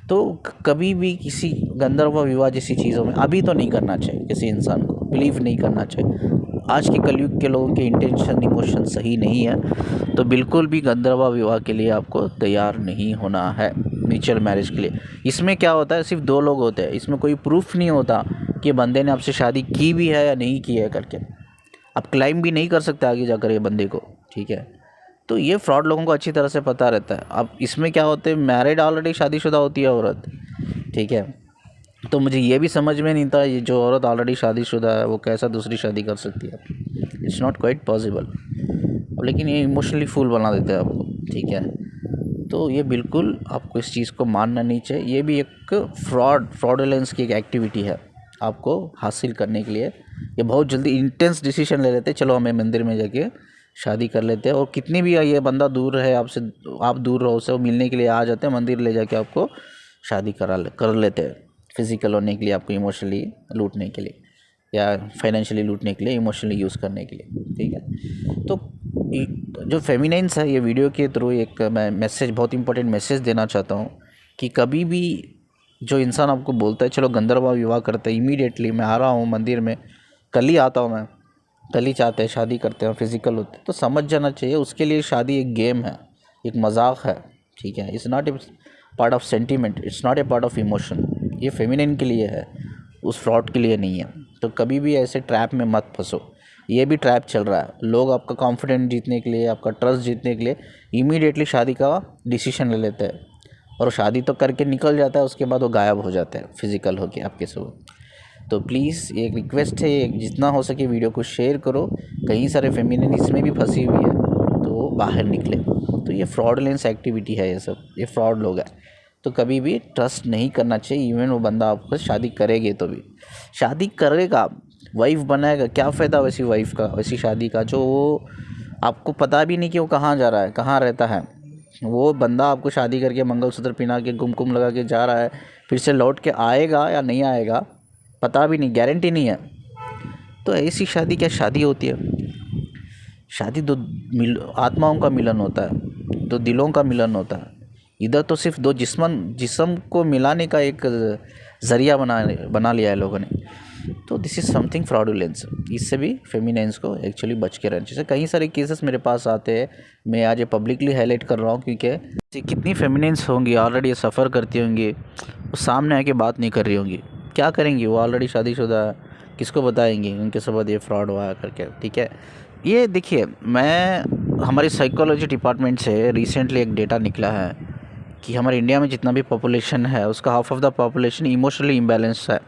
तो कभी भी किसी गंधर्व विवाह जैसी चीज़ों में अभी तो नहीं करना चाहिए, किसी इंसान को बिलीव नहीं करना चाहिए। आज के कलयुग के लोगों के इंटेंशन इमोशन सही नहीं है, तो बिल्कुल भी गंधर्व विवाह के लिए आपको तैयार नहीं होना है म्यूचुअल मैरिज के लिए। इसमें क्या होता है, सिर्फ 2 लोग होते हैं, इसमें कोई प्रूफ नहीं होता कि बंदे ने आपसे शादी की भी है या नहीं की है करके। आप क्लाइम भी नहीं कर सकते आगे जाकर ये बंदे को, ठीक है। तो ये फ्रॉड लोगों को अच्छी तरह से पता रहता है। अब इसमें क्या होते हैं, मैरिड ऑलरेडी शादीशुदा होती है औरत, ठीक है। तो मुझे ये भी समझ में नहीं था, ये जो औरत ऑलरेडी शादीशुदा है वो कैसा दूसरी शादी कर सकती है। It's not quite possible. लेकिन ये इमोशनली फूल बना देते हैं आपको, ठीक है। तो ये बिल्कुल आपको इस चीज़ को मानना नहीं चाहिए। ये भी एक फ्रॉडुलेंस की एक एक्टिविटी है आपको हासिल करने के लिए। ये बहुत जल्दी इंटेंस डिसीजन ले लेते हैं, चलो हमें मंदिर में जाके शादी कर लेते हैं। और कितनी भी ये बंदा दूर रहे आपसे, आप दूर रहो उससे, वो मिलने के लिए आ जाते हैं, मंदिर ले जाके आपको शादी कर लेते हैं। फिज़िकल होने के लिए, आपको इमोशनली लूटने के लिए या फाइनेंशियली लूटने के लिए, इमोशनली यूज़ करने के लिए, ठीक है। तो जो फेमिनाइन्स है, ये वीडियो के थ्रू एक मैं मैसेज, बहुत इंपॉर्टेंट मैसेज देना चाहता हूँ कि कभी भी जो इंसान आपको बोलता है चलो गंधर्व विवाह करते हैं, इमीडिएटली मैं आ रहा हूँ मंदिर में, कल ही आता हूँ मैं, कल ही चाहते हैं शादी करते हैं, फिज़िकल होते हैं, तो समझ जाना चाहिए उसके लिए शादी एक गेम है, एक मजाक है, ठीक है। It's not a part of sentiment, it's not a part of emotion. ये फेमिनिन के लिए है, उस फ्रॉड के लिए नहीं है। तो कभी भी ऐसे ट्रैप में मत फंसो। ये भी ट्रैप चल रहा है, लोग आपका कॉन्फिडेंस जीतने के लिए, आपका ट्रस्ट जीतने के लिए इमीडिएटली शादी का डिसीजन ले लेते हैं, और शादी तो करके निकल जाता है, उसके बाद वो गायब हो जाता है फिज़िकल होके आपके साथ। तो प्लीज़ ये एक रिक्वेस्ट है, जितना हो सके वीडियो को शेयर करो। कई सारे फेमिनिन इसमें भी फंसी हुई है, तो वो बाहर निकले। तो ये फ्रॉडलेंस एक्टिविटी है, ये सब ये फ्रॉड लोग हैं। तो कभी भी ट्रस्ट नहीं करना चाहिए। इवन वो बंदा आपको शादी करेगी तो भी, शादी करेगा, वाइफ बनाएगा, क्या फ़ायदा वैसी वाइफ का, वैसी शादी का, जो वो आपको पता भी नहीं कि वो कहाँ जा रहा है, कहाँ रहता है। वो बंदा आपको शादी करके मंगलसूत्र पहना के कुमकुम लगा के जा रहा है, फिर से लौट के आएगा या नहीं आएगा पता भी नहीं, गारंटी नहीं है। तो ऐसी शादी क्या शादी होती है? शादी दो आत्माओं का मिलन होता है, दो दिलों का मिलन होता है। इधर तो सिर्फ 2 जिस्म को मिलाने का एक ज़रिया बना लिया है लोगों ने। तो दिस इज़ समथिंग फ्रॉडुलेंस। इससे भी फेमिनाइन्स को एक्चुअली बच के रहना चाहिए। कई सारे केसेस मेरे पास आते हैं, मैं आज ये पब्लिकली हाईलाइट कर रहा हूँ, क्योंकि कितनी फेमिनाइन्स होंगी ऑलरेडी सफ़र करती होंगी, वो सामने आके बात नहीं कर रही होंगी, क्या करेंगी, वो ऑलरेडी शादीशुदा है, किसको बताएंगी उनके साथ ये फ्रॉड हुआ है करके, ठीक है। ये देखिए, मैं हमारी साइकोलॉजी डिपार्टमेंट से रिसेंटली एक डेटा निकला है कि हमारे इंडिया में जितना भी पॉपुलेशन है उसका half of the population emotionally imbalance है।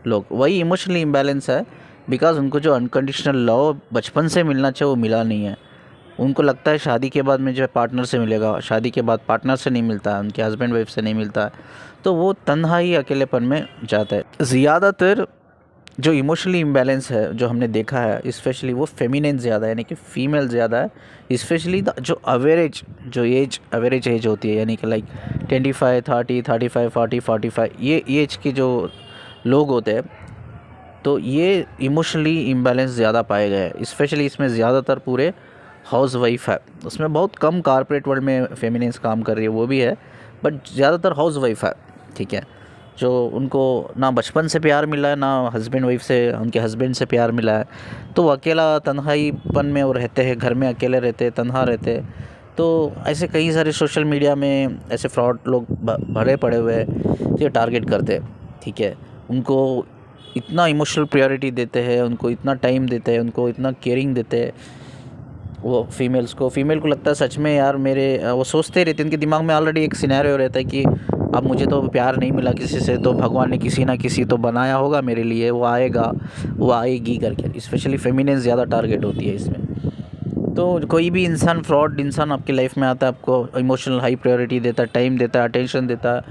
लोग वही इमोशनली इम्बैलेंस है बिकॉज उनको जो अनकंडीशनल लव बचपन से मिलना चाहिए वो मिला नहीं है। उनको लगता है शादी के बाद में जो है पार्टनर से मिलेगा, शादी के बाद पार्टनर से नहीं मिलता है, उनके हस्बैंड वाइफ से नहीं मिलता है, तो वो तन्हाई अकेलेपन में जाता है। ज़्यादातर जो इमोशनली इम्बैलेंस है जो हमने देखा है, स्पेशली वो फेमिनिन ज़्यादा है, यानी कि फ़ीमेल ज़्यादा है। स्पेशली जो एवरेज एज होती है, यानी कि लाइक 25, 30, 35, 40, 45, ये एज के जो लोग होते हैं, तो ये इमोशनली इम्बैलेंस ज़्यादा पाए गए हैं। स्पेशली इसमें ज़्यादातर पूरे हाउस वाइफ है, उसमें बहुत कम कॉर्पोरेट वर्ल्ड में फेमिनिन्स काम कर रही है, वो भी है, बट ज़्यादातर हाउस वाइफ है, ठीक है। जो उनको ना बचपन से प्यार मिला है, ना हस्बैंड वाइफ से, उनके हस्बैंड से प्यार मिला है, तो वो अकेला तन्हाईपन में वो रहते हैं, घर में अकेले रहते हैं, तन्हा रहते हैं। तो ऐसे कई सारे सोशल मीडिया में ऐसे फ्रॉड लोग भरे पड़े हुए हैं, ये टारगेट करते हैं, ठीक है। उनको इतना इमोशनल प्रायोरिटी देते हैं, उनको इतना टाइम देते हैं, उनको इतना केयरिंग देते हैं। वो फीमेल को लगता है सच में यार वो सोचते रहते हैं, उनके दिमाग में ऑलरेडी एक सिनेरियो रहता है कि अब मुझे तो प्यार नहीं मिला किसी से, तो भगवान ने किसी ना किसी तो बनाया होगा मेरे लिए, वो आएगा, वो आएगी करके। स्पेशली फेमिनिन ज़्यादा टारगेट होती है इसमें। तो कोई भी फ्रॉड इंसान आपकी लाइफ में आता है, आपको इमोशनल हाई प्रायोरिटी देता है, टाइम देता है, अटेंशन देता है,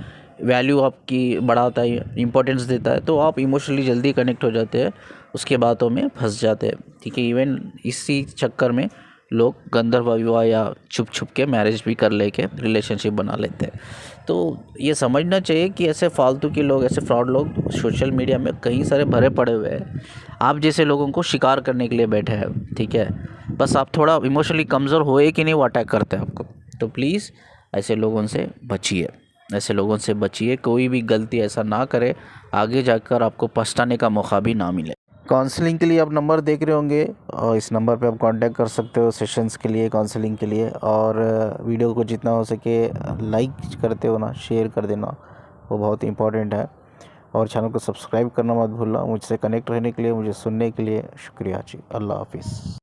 वैल्यू आपकी बढ़ाता है, इंपॉर्टेंस देता है, तो आप इमोशनली जल्दी कनेक्ट हो जाते हैं, उसके बातों में फंस जाते हैं, ठीक है। इवन इसी चक्कर में लोग गंधर्व विवाह या छुप छुप के मैरिज भी कर लेके रिलेशनशिप बना लेते हैं। तो ये समझना चाहिए कि ऐसे फालतू के लोग, ऐसे फ्रॉड लोग सोशल मीडिया में कई सारे भरे पड़े हुए हैं। आप जैसे लोगों को शिकार करने के लिए बैठे हैं, ठीक है। बस आप थोड़ा इमोशनली कमज़ोर होए कि नहीं, वो अटैक करते हैं आपको। तो प्लीज़ ऐसे लोगों से बचिए, कोई भी गलती ऐसा ना करे, आगे जाकर आपको पछताने का मौका भी ना मिले। काउंसलिंग के लिए आप नंबर देख रहे होंगे और इस नंबर पे आप कांटेक्ट कर सकते हो सेशंस के लिए, काउंसलिंग के लिए। और वीडियो को जितना हो सके लाइक करते हो ना, शेयर कर देना, वो बहुत इंपॉर्टेंट है। और चैनल को सब्सक्राइब करना मत भूलना। मुझसे कनेक्ट रहने के लिए, मुझे सुनने के लिए शुक्रिया जी। अल्लाह हाफिज़।